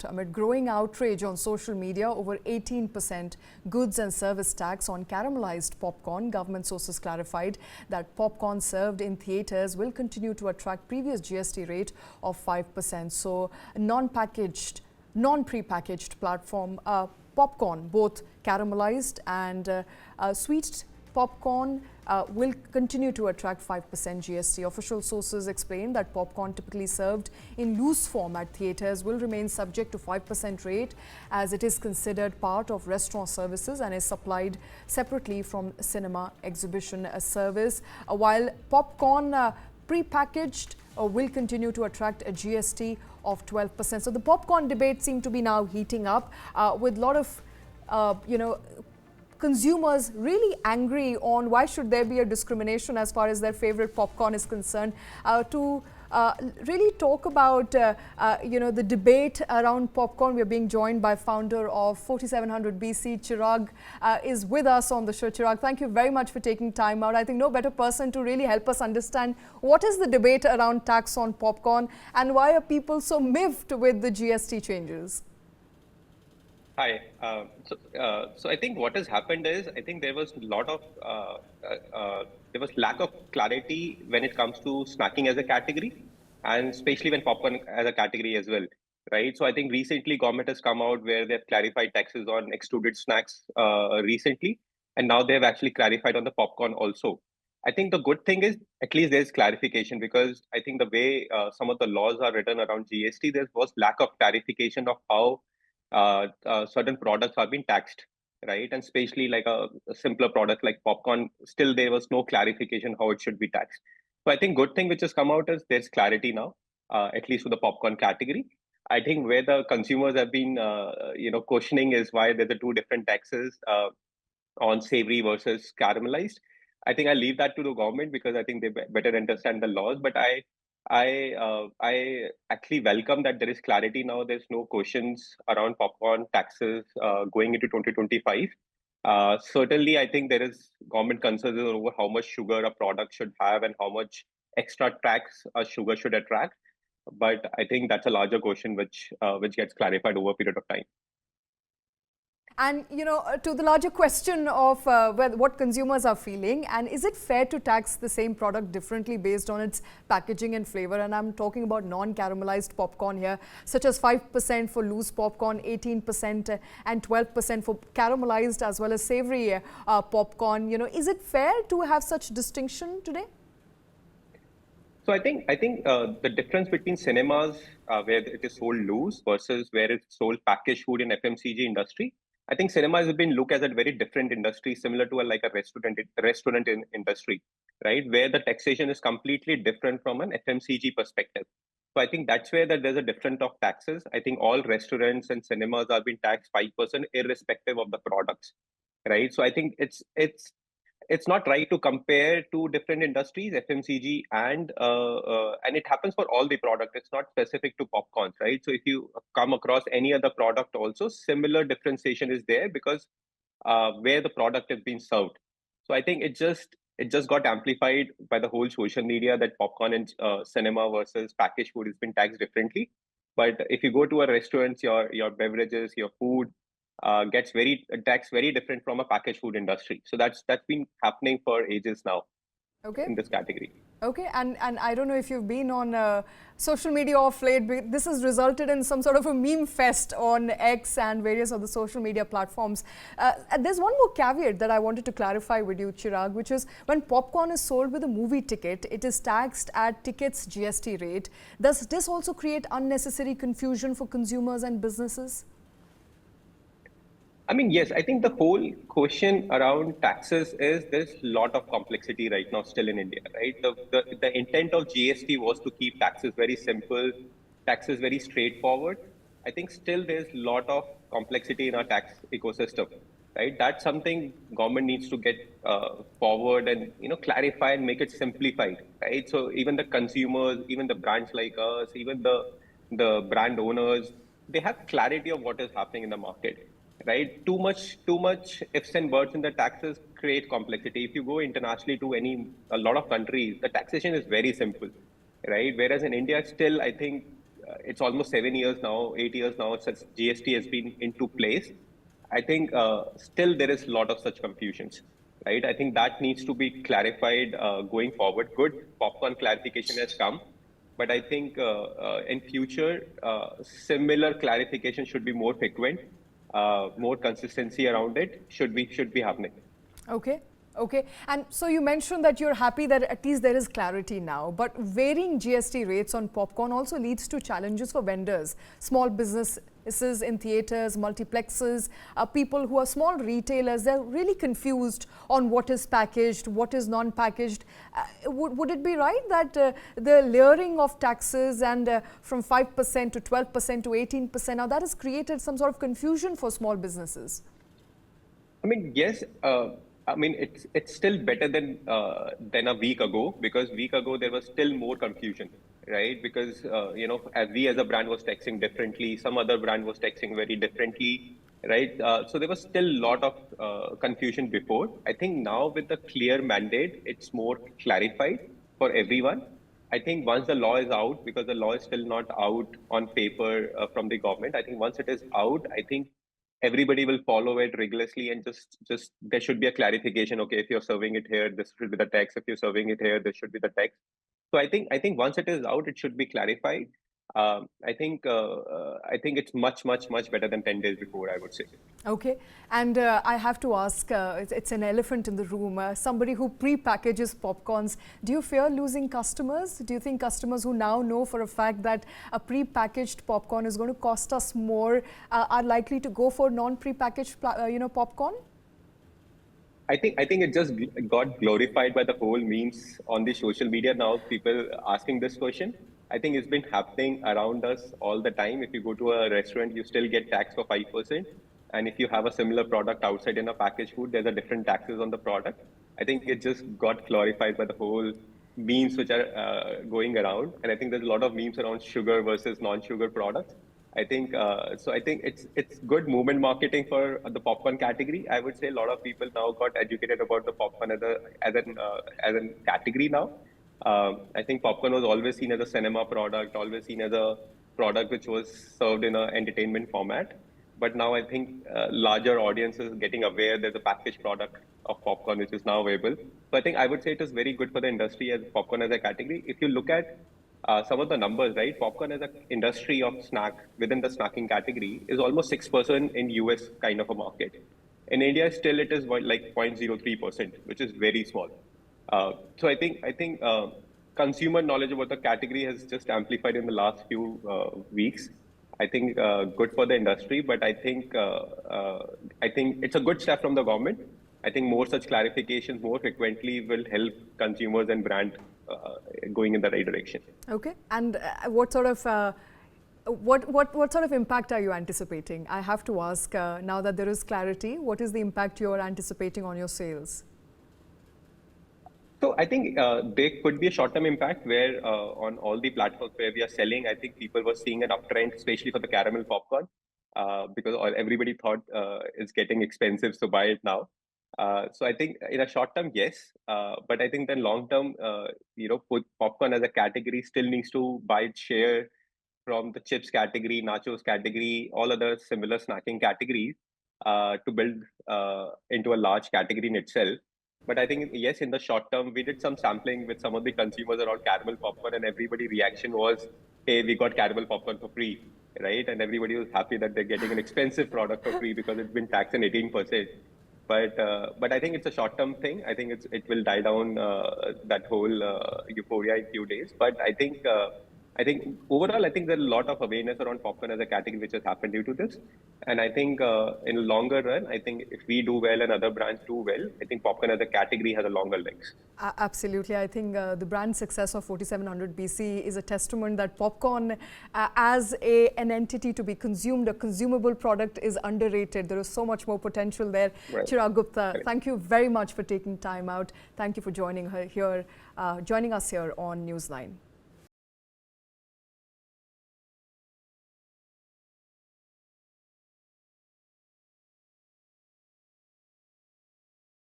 report. Amid growing outrage on social media over 18% goods and service tax on caramelized popcorn, government sources clarified that popcorn served in theatres will continue to attract previous GST rate of 5%. So non-packaged, non-prepackaged platform popcorn, both caramelized and sweet popcorn will continue to attract 5% GST. Official sources explain that popcorn typically served in loose form at theatres will remain subject to 5% rate as it is considered part of restaurant services and is supplied separately from cinema exhibition service. While popcorn pre-packaged will continue to attract a GST of 12%. So the popcorn debate seems to be now heating up with a lot of, consumers really angry on why should there be a discrimination as far as their favorite popcorn is concerned. To really talk about the debate around popcorn, we are being joined by founder of 4700 BC. Chirag is with us on the show. Chirag, thank you very much for taking time out. I think no better person to really help us understand what is the debate around tax on popcorn and why are people so miffed with the GST changes? Hi. So I think what has happened is I think there was a lot of there was lack of clarity when it comes to snacking as a category, and especially when popcorn as a category as well, right? So I think recently government has come out where they've clarified taxes on extruded snacks recently, and now they've actually clarified on the popcorn also. I think the good thing is at least there's clarification because I think the way some of the laws are written around GST, there was lack of clarification of how certain products are being taxed, right? And especially like a simpler product like popcorn, still there was no clarification how it should be taxed. So I think good thing which has come out is there's clarity now, at least for the popcorn category. I think where the consumers have been, questioning is why there's the two different taxes on savory versus caramelized. I think I leave that to the government because I think they better understand the laws. But I actually welcome that there is clarity now. There's no questions around popcorn taxes going into 2025. Certainly, I think there is government concerns over how much sugar a product should have and how much extra tax a sugar should attract. But I think that's a larger question which gets clarified over a period of time. And, to the larger question of what consumers are feeling, and is it fair to tax the same product differently based on its packaging and flavor? And I'm talking about non-caramelized popcorn here, such as 5% for loose popcorn, 18% and 12% for caramelized as well as savory popcorn. Is it fair to have such distinction today? So I think the difference between cinemas where it is sold loose versus where it's sold packaged food in FMCG industry, I think cinemas have been looked at a very different industry, similar to like a restaurant industry, right? Where the taxation is completely different from an FMCG perspective. So I think that's where there's a difference of taxes. I think all restaurants and cinemas are being taxed 5% irrespective of the products, right? So I think it's not right to compare two different industries, FMCG and it happens for all the product. It's not specific to popcorns, right? So if you come across any other product also, similar differentiation is there because where the product is being served. So I think it just got amplified by the whole social media that popcorn and cinema versus packaged food has been taxed differently. But if you go to a restaurant, your beverages, your food, gets taxed very different from a packaged food industry. So that's been happening for ages now. Okay. In this category. Okay, and I don't know if you've been on social media of late, but this has resulted in some sort of a meme fest on X and various other social media platforms. There's one more caveat that I wanted to clarify with you, Chirag, which is when popcorn is sold with a movie ticket, it is taxed at ticket's GST rate. Does this also create unnecessary confusion for consumers and businesses? I mean, yes, I think the whole question around taxes is there's a lot of complexity right now still in India, right? The intent of GST was to keep taxes very simple, taxes very straightforward. I think still there's a lot of complexity in our tax ecosystem, right? That's something government needs to get forward and clarify and make it simplified, right? So even the consumers, even the brands like us, even the brand owners, they have clarity of what is happening in the market, right? Too much ifs and buts in the taxes create complexity. If you go internationally to a lot of countries, the taxation is very simple, right? Whereas in India, still, I think it's almost 7 years now, 8 years now since GST has been into place. I think still there is a lot of such confusions, right? I think that needs to be clarified going forward. Good popcorn clarification has come, but I think in future, similar clarification should be more frequent, more consistency around it should be happening. Okay. Okay. And so you mentioned that you're happy that at least there is clarity now, but varying GST rates on popcorn also leads to challenges for vendors, small businesses in theaters, multiplexes, people who are small retailers. They're really confused on what is packaged, what is non-packaged. Would it be right that the layering of taxes and from 5% to 12% to 18%, now that has created some sort of confusion for small businesses? I mean, yes. I mean, it's still better than a week ago, because week ago there was still more confusion, right? Because as we as a brand was taxing differently, some other brand was taxing very differently, right? So there was still a lot of confusion before. I think now with the clear mandate, it's more clarified for everyone. I think once the law is out, because the law is still not out on paper from the government. I think once it is out, I think everybody will follow it rigorously, and just there should be a clarification. Okay, if you're serving it here, this should be the tax. If you're serving it here, this should be the tax. So I think once it is out, it should be clarified. I think it's much better than 10 days before, I would say. Okay, and I have to ask, it's an elephant in the room, somebody who pre-packages popcorns, do you fear losing customers? Do you think customers who now know for a fact that a pre-packaged popcorn is going to cost us more are likely to go for non-pre-packaged popcorn? I think it just got glorified by the whole memes on the social media now. People asking this question. I think it's been happening around us all the time. If you go to a restaurant, you still get taxed for 5%, and if you have a similar product outside in a packaged food, there's a different taxes on the product. I think it just got glorified by the whole memes which are going around, and I think there's a lot of memes around sugar versus non-sugar products. I think so. I think it's good movement marketing for the popcorn category. I would say a lot of people now got educated about the popcorn as a category now. I think popcorn was always seen as a cinema product, always seen as a product which was served in an entertainment format. But now I think larger audiences getting aware there's a packaged product of popcorn which is now available. So I think I would say it is very good for the industry as popcorn as a category. If you look at some of the numbers, right? Popcorn as an industry of snack within the snacking category is almost 6% in US kind of a market. In India, still it is like 0.03%, which is very small. So I think consumer knowledge about the category has just amplified in the last few weeks. I think good for the industry, but I think it's a good step from the government. I think more such clarifications more frequently will help consumers and brand going in the right direction. Okay, and what sort of impact are you anticipating? I have to ask, now that there is clarity, what is the impact you are anticipating on your sales? So I think there could be a short-term impact where on all the platforms where we are selling, I think people were seeing an uptrend, especially for the caramel popcorn, because everybody thought it's getting expensive, so buy it now. So I think in a short term, yes, but I think then long term, popcorn as a category still needs to buy its share from the chips category, nachos category, all other similar snacking categories to build into a large category in itself. But I think, yes, in the short term, we did some sampling with some of the consumers around caramel popcorn, and everybody reaction was, hey, we got caramel popcorn for free, right? And everybody was happy that they're getting an expensive product for free because it's been taxed in 18%. But I think it's a short-term thing. I think it will die down that whole euphoria in a few days. But I think overall, I think there's a lot of awareness around popcorn as a category which has happened due to this. And I think in the longer run, I think if we do well and other brands do well, I think popcorn as a category has a longer legs. Absolutely. I think the brand success of 4700 BC is a testament that popcorn as an entity to be consumed, a consumable product, is underrated. There is so much more potential there. Right. Chirag Gupta, thank you very much for taking time out. Thank you for joining us here on News9.